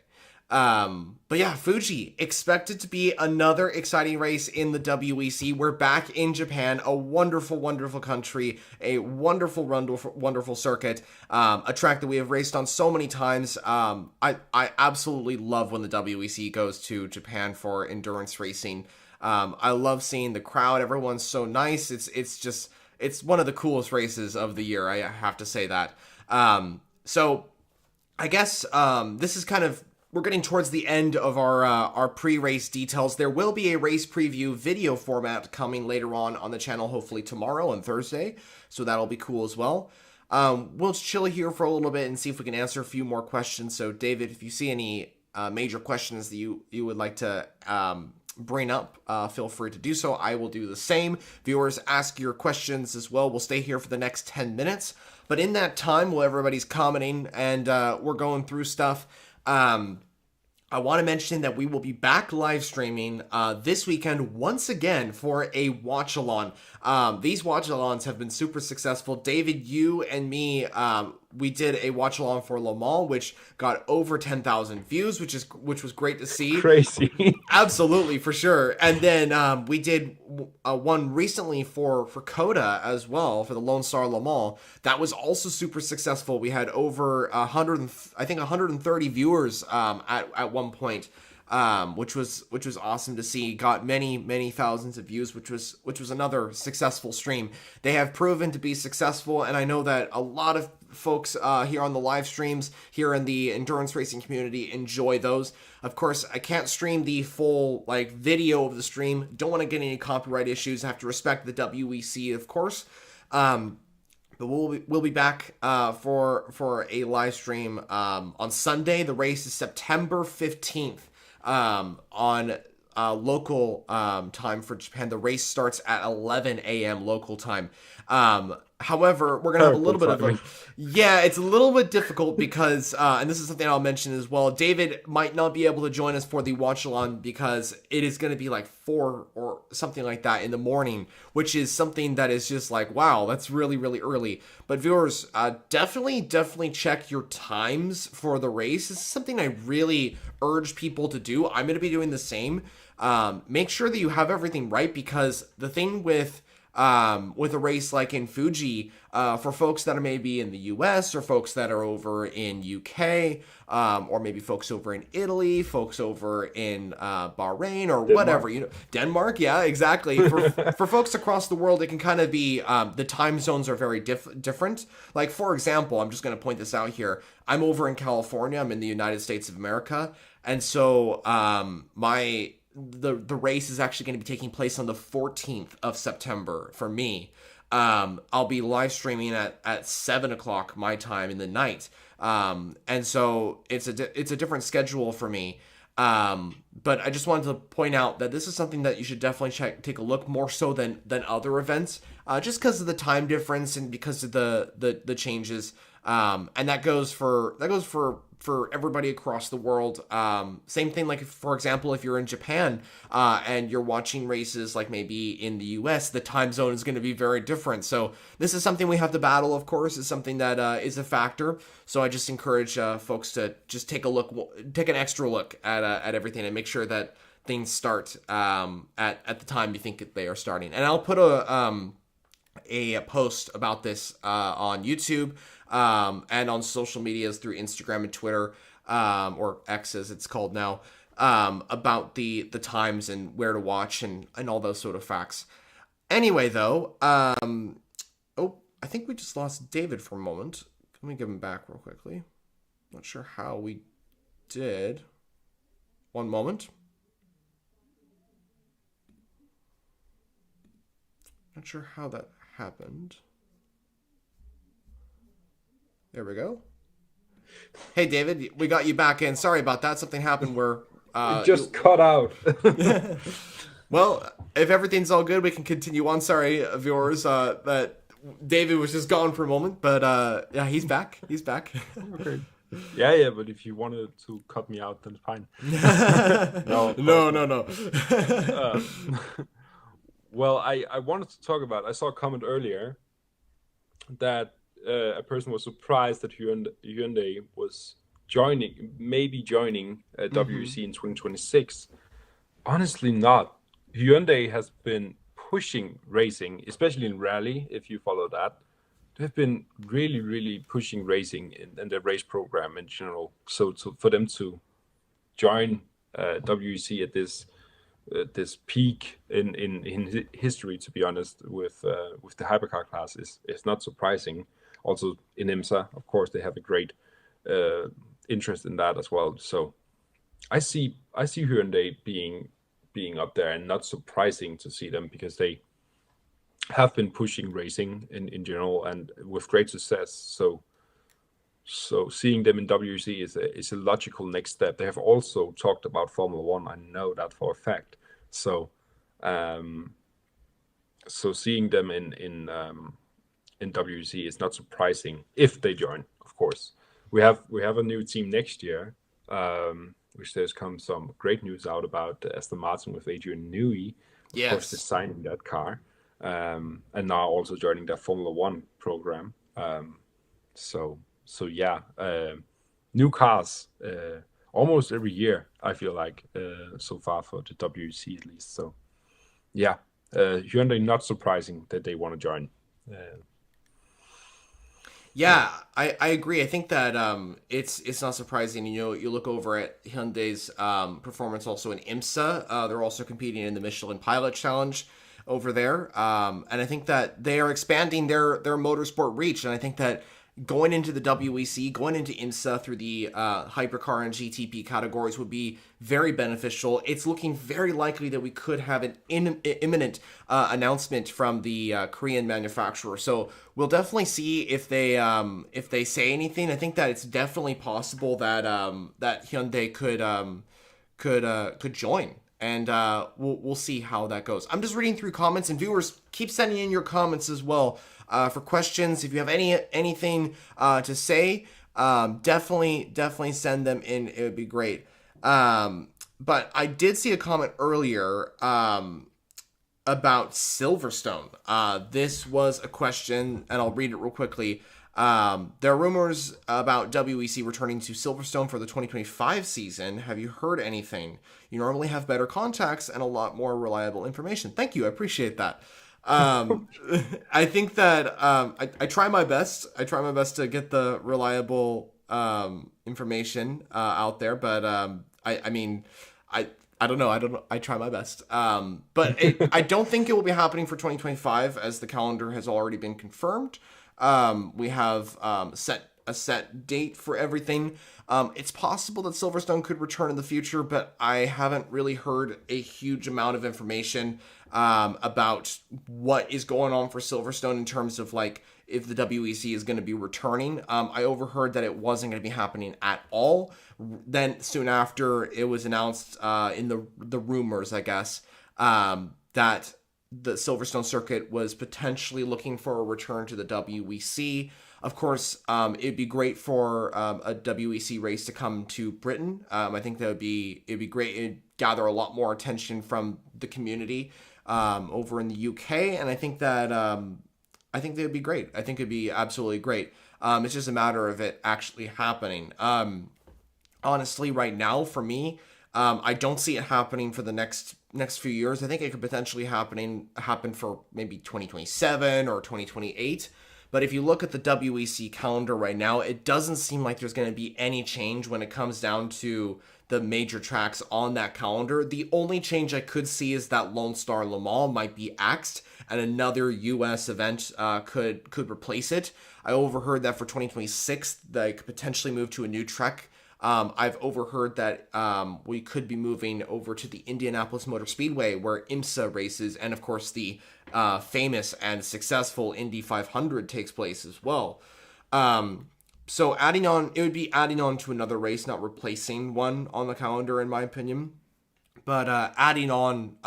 But yeah, Fuji, expected to be another exciting race in the WEC. We're back in Japan, a wonderful, wonderful country, a wonderful, wonderful circuit, a track that we have raced on so many times. I absolutely love when the WEC goes to Japan for endurance racing. I love seeing the crowd. Everyone's so nice. It's one of the coolest races of the year. I have to say that. So I guess, this is kind of, we're getting towards the end of our pre-race details. There will be a race preview video format coming later on the channel, hopefully tomorrow and Thursday. So that'll be cool as well. We'll chill here for a little bit and see if we can answer a few more questions. So David, if you see any major questions that you would like to bring up, feel free to do so. I will do the same. Viewers, ask your questions as well. We'll stay here for the next 10 minutes. But in that time, while everybody's commenting and we're going through stuff, I want to mention that we will be back live streaming this weekend once again for a watch-along. These watch-alongs have been super successful. David, you and me, we did a watch-along for Le Mans, which got over 10,000 views, which was great to see. Crazy. Absolutely, for sure. And then we did one recently for Coda as well, for the Lone Star Le Mans. That was also super successful. We had over 130 viewers at one point. Which was awesome to see. Got many thousands of views, which was another successful stream. They have proven to be successful, and I know that a lot of folks here on the live streams here in the endurance racing community enjoy those. Of course, I can't stream the full video of the stream. Don't want to get any copyright issues. I have to respect the WEC, of course. But we'll be back for a live stream on Sunday. The race is September 15th. On local time for Japan. The race starts at 11 a.m. local time. However, we're going to have a little bit of a... Yeah, it's a little bit difficult because, and this is something I'll mention as well, David might not be able to join us for the watch-along because it is going to be 4 or something like that in the morning, which is something that is just wow, that's really, really early. But viewers, definitely check your times for the race. This is something I really urge people to do. I'm going to be doing the same. Make sure that you have everything right, because the thing with a race like in Fuji, for folks that are maybe in the US or folks that are over in UK, or maybe folks over in Italy, folks over in Bahrain or whatever, Denmark. Yeah, exactly. For folks across the world, it can kind of be, the time zones are very different. For example, I'm just going to point this out here. I'm over in California. I'm in the United States of America. And so, the race is actually going to be taking place on the 14th of September for me. I'll be live streaming at 7 o'clock my time in the night. And so it's a different schedule for me. But I just wanted to point out that this is something that you should definitely take a look more so than other events, just because of the time difference and because of the changes. And that goes for for everybody across the world. Same thing, like, for example, if you're in Japan and you're watching races like maybe in the US, the time zone is going to be very different. So this is something we have to battle, of course. It's something that is a factor. So I just encourage folks to just take an extra look at everything and make sure that things start at the time you think they are starting. And I'll put a post about this on YouTube and on social medias through Instagram and Twitter, or X as it's called now, about the times and where to watch and all those sort of facts. Anyway, though, I think we just lost David for a moment. Let me give him back real quickly. Not sure how we did. One moment. Not sure how that happened. There we go. Hey, David, we got you back in. Sorry about that. Something happened where... it just cut out. Well, if everything's all good, we can continue on. Sorry, viewers, that David was just gone for a moment, but yeah, he's back. He's back. Okay. Yeah, but if you wanted to cut me out, then it's fine. No. Well, I wanted to talk about, I saw a comment earlier that a person was surprised that Hyundai was maybe joining WEC in 2026. Honestly, not. Hyundai has been pushing racing, especially in rally, if you follow that. They've been really, really pushing racing in their race program in general. So for them to join WEC at this peak in history, to be honest, with the hypercar class is not surprising. Also in IMSA, of course, they have a great interest in that as well. So I see Hyundai being up there, and not surprising to see them because they have been pushing racing in general and with great success. So seeing them in WEC is a logical next step. They have also talked about Formula One. I know that for a fact. So seeing them in WEC is not surprising if they join. Of course, we have a new team next year, which there's come some great news out about Aston Martin with Adrian Newey, of course, designing that car. And now also joining their Formula One program. So yeah, new cars almost every year, I feel like, so far for the WEC at least. So yeah, Hyundai, not surprising that they want to join. Yeah, I agree. I think that it's not surprising. You look over at Hyundai's performance also in IMSA. They're also competing in the Michelin Pilot Challenge over there. And I think that they are expanding their motorsport reach. And I think that going into the WEC, going into IMSA through the Hypercar and GTP categories would be very beneficial. It's looking very likely that we could have an imminent announcement from the Korean manufacturer. So we'll definitely see if they say anything. I think that it's definitely possible that that Hyundai could join. And we'll see how that goes. I'm just reading through comments, and viewers, keep sending in your comments as well for questions. If you have anything to say, definitely send them in. It would be great. But I did see a comment earlier about Silverstone. This was a question, and I'll read it real quickly. There are rumors about WEC returning to Silverstone for the 2025 season. Have you heard anything? You normally have better contacts and a lot more reliable information. Thank you. I appreciate that. I think that I try my best. I try my best to get the reliable information out there, but I mean, I don't know. I try my best. But I don't think it will be happening for 2025 as the calendar has already been confirmed. We have a set date for everything. It's possible that Silverstone could return in the future, but I haven't really heard a huge amount of information about what is going on for Silverstone in terms of like if the WEC is going to be returning. I overheard that it wasn't going to be happening at all. Then soon after, it was announced in the rumors, I guess, that the Silverstone circuit was potentially looking for a return to the WEC. Of course, it'd be great for a WEC race to come to Britain. I think it'd be great. It'd gather a lot more attention from the community over in the UK, and I think they'd be great. I think it'd be absolutely great. It's just a matter of it actually happening. Honestly, right now, for me, I don't see it happening for the next few years. I think it could potentially happen for maybe 2027 or 2028. But if you look at the WEC calendar right now, it doesn't seem like there's going to be any change when it comes down to the major tracks on that calendar. The only change I could see is that Lone Star Le Mans might be axed and another US event could replace it. I overheard that for 2026 they could potentially move to a new track. I've overheard that we could be moving over to the Indianapolis Motor Speedway where IMSA races, and of course the famous and successful Indy 500 takes place as well. So it would be adding on to another race, not replacing one on the calendar, in my opinion. But adding on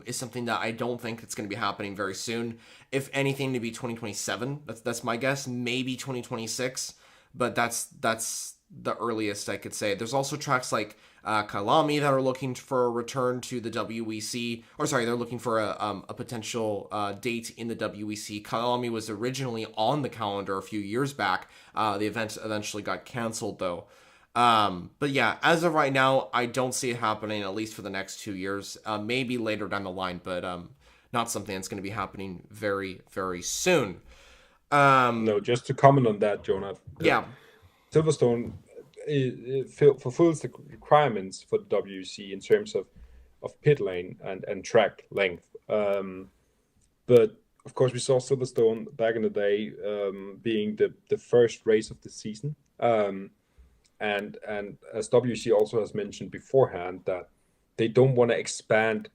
is something that I don't think it's going to be happening very soon. If anything, to be 2027. That's my guess. Maybe 2026, but that's the earliest I could say. There's also tracks like Kyalami that are looking for a return to the WEC, or sorry, they're looking for a potential date in the WEC. Kyalami was originally on the calendar a few years back. The event eventually got canceled though. But yeah, as of right now, I don't see it happening, at least for the next 2 years. Maybe later down the line, but not something that's going to be happening very, very soon. No, just to comment on that, Jonah. Yeah. Silverstone fulfills the requirements for the WEC in terms of pit lane and track length. But of course, we saw Silverstone back in the day being the first race of the season. And as WEC also has mentioned beforehand, that they don't want to expand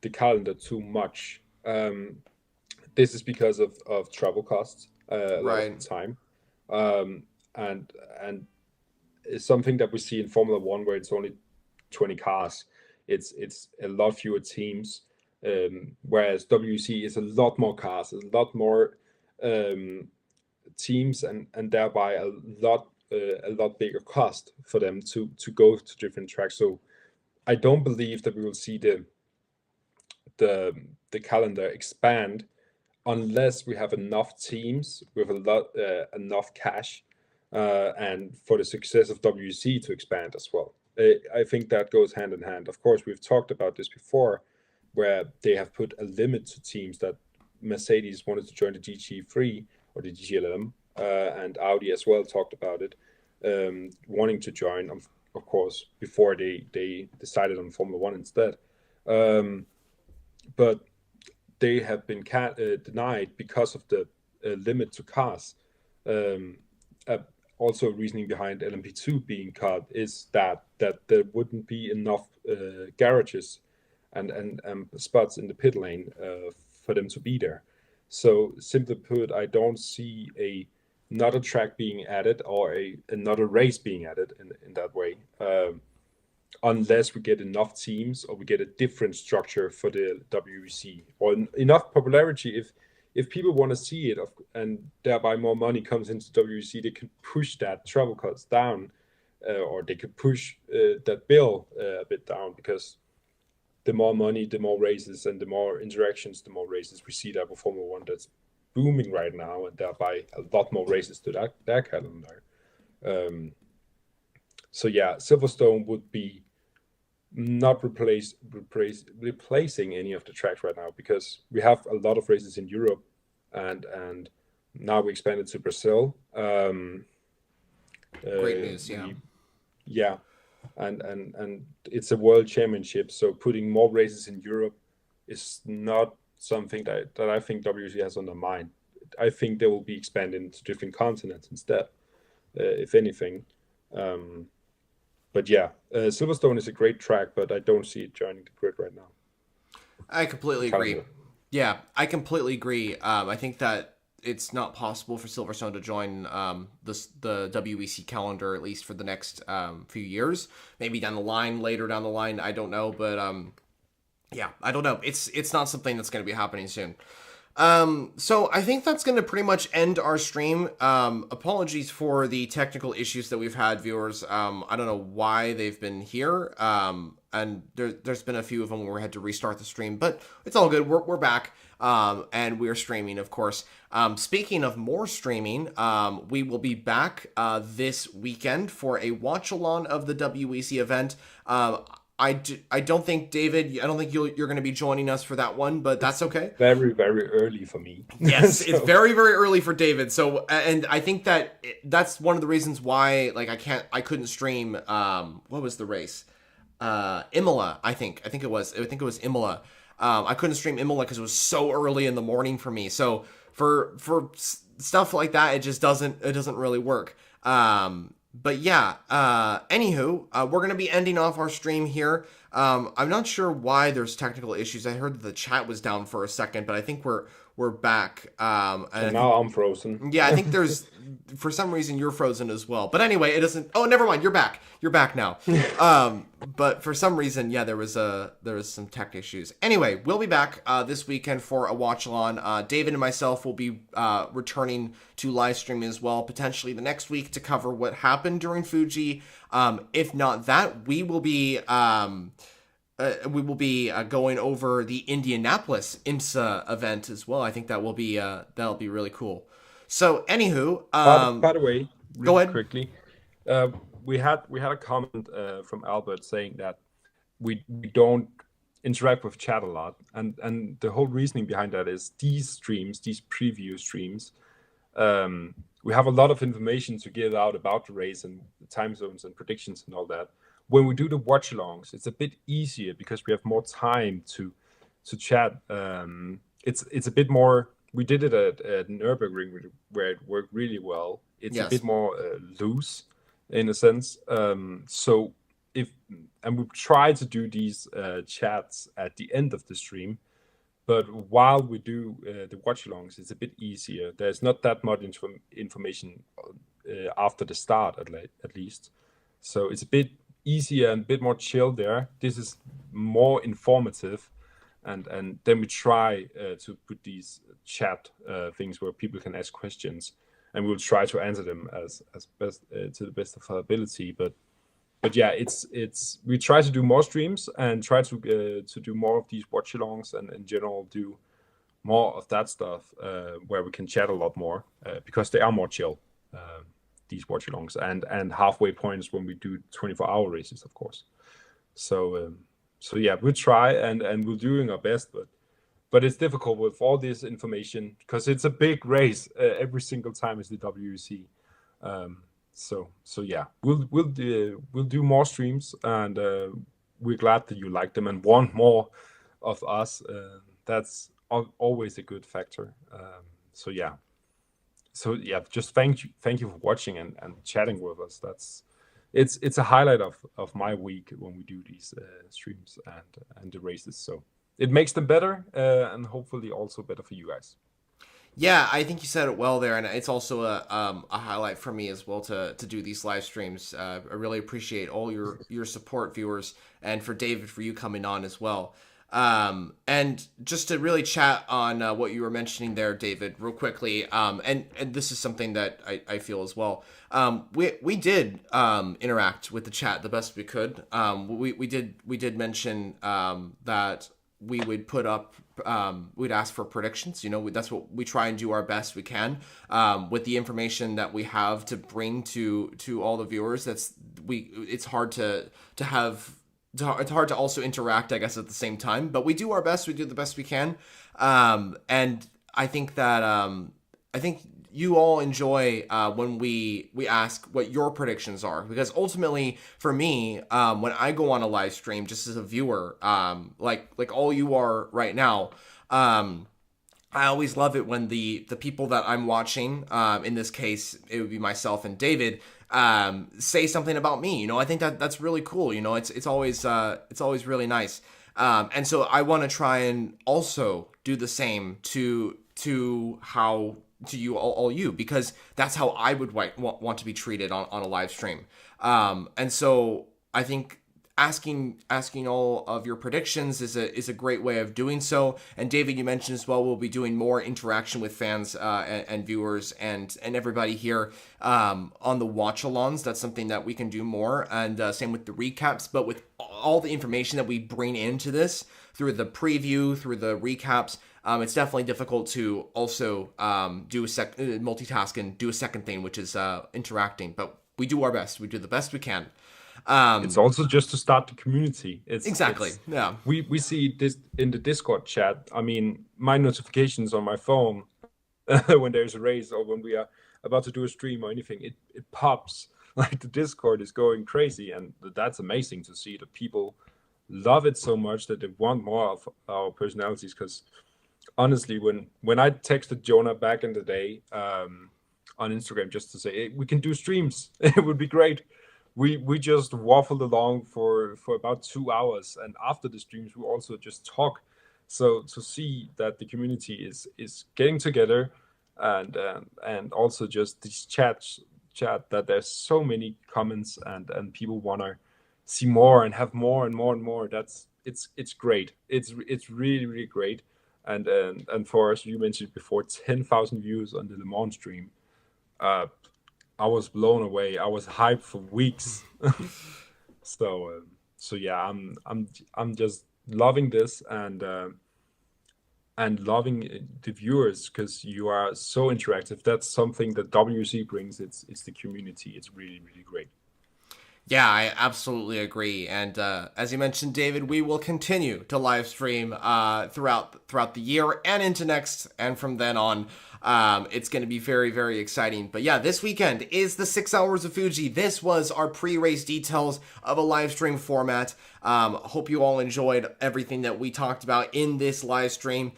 the calendar too much. This is because of travel costs a lot of the time. And it's something that we see in Formula One, where it's only 20 cars. It's a lot fewer teams, whereas WEC is a lot more cars, a lot more teams, and thereby a lot bigger cost for them to go to different tracks. So I don't believe that we will see the calendar expand unless we have enough teams with enough cash. And for the success of WEC to expand as well. I think that goes hand in hand. Of course, we've talked about this before, where they have put a limit to teams, that Mercedes wanted to join the GT3 or the GLM, and Audi as well talked about it, wanting to join, of course, before they decided on Formula One instead. But they have been denied because of the limit to cars. Also, reasoning behind LMP2 being cut is that there wouldn't be enough garages and spots in the pit lane for them to be there. So simply put, I don't see another track being added or another race being added in that way, unless we get enough teams or we get a different structure for the WEC or enough popularity. If people want to see it, and thereby more money comes into WEC, they can push that travel costs down, or they could push that bill a bit down, because the more money, the more races, and the more interactions, the more races. We see that with Formula One that's booming right now, and thereby a lot more races to that calendar. So yeah, Silverstone would be not replacing any of the tracks right now, because we have a lot of races in Europe, and now we expanded to Brazil. Great news, yeah. And it's a world championship, so putting more races in Europe is not something that I think WEC has on their mind. I think they will be expanding to different continents instead, if anything. But yeah, Silverstone is a great track, but I don't see it joining the grid right now. I completely agree. Yeah, I completely agree. I think that it's not possible for Silverstone to join the WEC calendar, at least for the next few years. Maybe later down the line, I don't know. But yeah, I don't know. It's not something that's going to be happening soon. So I think that's going to pretty much end our stream. Apologies for the technical issues that we've had, viewers. I don't know why they've been here. And there's been a few of them where we had to restart the stream, but it's all good. We're back. And we're streaming, of course. Speaking of more streaming, we will be back this weekend for a watch-along of the WEC event. I don't think, David, I don't think you're going to be joining us for that one, but that's okay. Very, very early for me. Yes, so. It's very, very early for David. So, and I think that's one of the reasons why, like, I couldn't stream, what was the race? Imola, I think it was Imola. I couldn't stream Imola because it was so early in the morning for me. So for stuff like that, it just doesn't really work. But yeah, anywho, we're going to be ending off our stream here. I'm not sure why there's technical issues. I heard that the chat was down for a second, but I think we're back. And now I'm frozen. Yeah, I think there's, for some reason, you're frozen as well. But anyway, it doesn't, oh, never mind, you're back. You're back now. But for some reason, yeah, there was some tech issues. Anyway, we'll be back this weekend for a watch-along. David and myself will be returning to live streaming as well, potentially the next week to cover what happened during Fuji. If not that, we will be going over the Indianapolis IMSA event as well. I think that will be that'll be really cool. So, anywho, by the way, go ahead quickly. We had a comment from Albert saying that we don't interact with chat a lot, and the whole reasoning behind that is these preview streams, we have a lot of information to give out about the race and the time zones and predictions and all that. When we do the watch-alongs, it's a bit easier because we have more time to chat. It's a bit more. We did it at Nürburgring where it worked really well. It's a bit more loose in a sense. So we try to do these chats at the end of the stream, but while we do the watch-alongs, it's a bit easier. There's not that much information after the start, at least. So it's a bit easier and a bit more chill there. This is more informative, and then we try to put these chat things where people can ask questions, and we'll try to answer them as best to the best of our ability. But yeah, it's we try to do more streams and try to do more of these watch-alongs, and in general do more of that stuff where we can chat a lot more because they are more chill. These watch-alongs and halfway points when we do 24-hour races, of course. So yeah, we'll try and we're doing our best, but it's difficult with all this information because it's a big race every single time is the WEC. So yeah, we'll do more streams, and we're glad that you like them and want more of us. That's always a good factor. So yeah, just thank you for watching and chatting with us. It's a highlight of my week when we do these streams and the races. So it makes them better and hopefully also better for you guys. Yeah, I think you said it well there, and it's also a highlight for me as well to do these live streams. I really appreciate all your support, viewers, and for David, for you coming on as well. And just to really chat on what you were mentioning there, David, real quickly, and this is something that I feel as well. We did interact with the chat the best we could. We did mention that we would put up, we'd ask for predictions. You know, that's what we try and do our best we can with the information that we have to bring to all the viewers. It's hard to have. It's hard to also interact, I guess, at the same time, but we do our best. We do the best we can, and I think that I think you all enjoy when we ask what your predictions are, because ultimately, for me, when I go on a live stream, just as a viewer, like all you are right now, I always love it when the people that I'm watching, in this case, it would be myself and David, say something about me. You know, I think that's really cool. You know, it's always really nice. And so I want to try and also do the same to you all you, because that's how I would want to be treated on a live stream. And so I think asking all of your predictions is a great way of doing so. And David, you mentioned as well, we'll be doing more interaction with fans and viewers and everybody here on the watch-alongs. That's something that we can do more, and same with the recaps. But with all the information that we bring into this through the preview, through the recaps, it's definitely difficult to also do multitask and do a second thing, which is interacting. But we do our best. We do the best we can. It's also just to start the community. Exactly. Yeah. We see this in the Discord chat. I mean, my notifications on my phone when there's a race or when we are about to do a stream or anything, it pops. Like the Discord is going crazy, and that's amazing to see that people love it so much that they want more of our personalities. Because honestly, when I texted Jonah back in the day on Instagram just to say, hey, we can do streams, it would be great. We just waffled along for about 2 hours, and after the streams we also just talk. So to see that the community is getting together, and also just this chat that there's so many comments and people want to see more and have more and more and more. It's great. It's really, really great. And for us, you mentioned before, 10,000 views on the Le Mans stream. I was blown away. I was hyped for weeks. So yeah, I'm just loving this and loving the viewers, because you are so interactive. That's something that WEC brings. It's the community. It's really, really great. Yeah, I absolutely agree. And as you mentioned, David, we will continue to live stream throughout the year and into next, and from then on. It's going to be very, very exciting. But yeah, this weekend is the 6 Hours of Fuji. This was our pre-race details of a live stream format. Hope you all enjoyed everything that we talked about in this live stream.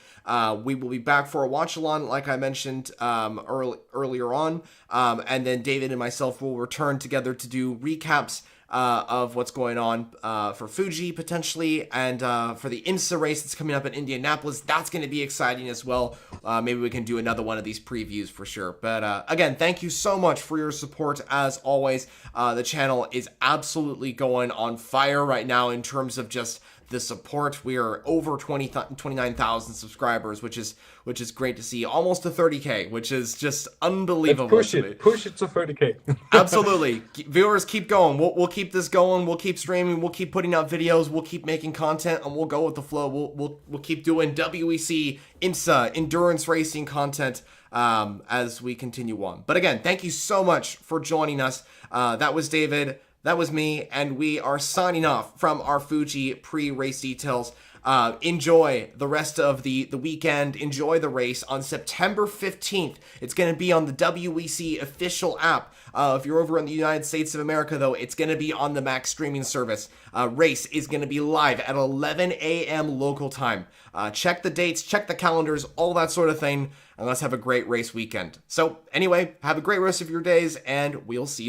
We will be back for a watch-along, like I mentioned earlier on. And then David and myself will return together to do recaps of what's going on for Fuji potentially, and for the IMSA race that's coming up in Indianapolis. That's going to be exciting as well. Maybe we can do another one of these previews for sure. But again, thank you so much for your support as always. The channel is absolutely going on fire right now in terms of just the support. We are over 29,000 subscribers, which is great to see. Almost to 30K, which is just unbelievable. Let's push it to 30K. Absolutely. Viewers, keep going. We'll keep this going. We'll keep streaming. We'll keep putting out videos. We'll keep making content, and we'll go with the flow. We'll keep doing WEC, IMSA, endurance racing content as we continue on. But again, thank you so much for joining us. That was David. That was me, and we are signing off from our Fuji pre-race details. Enjoy the rest of the weekend. Enjoy the race on September 15th. It's going to be on the WEC official app. If you're over in the United States of America, though, it's going to be on the Max streaming service. Race is going to be live at 11 a.m. local time. Check the dates, check the calendars, all that sort of thing, and let's have a great race weekend. So anyway, have a great rest of your days, and we'll see you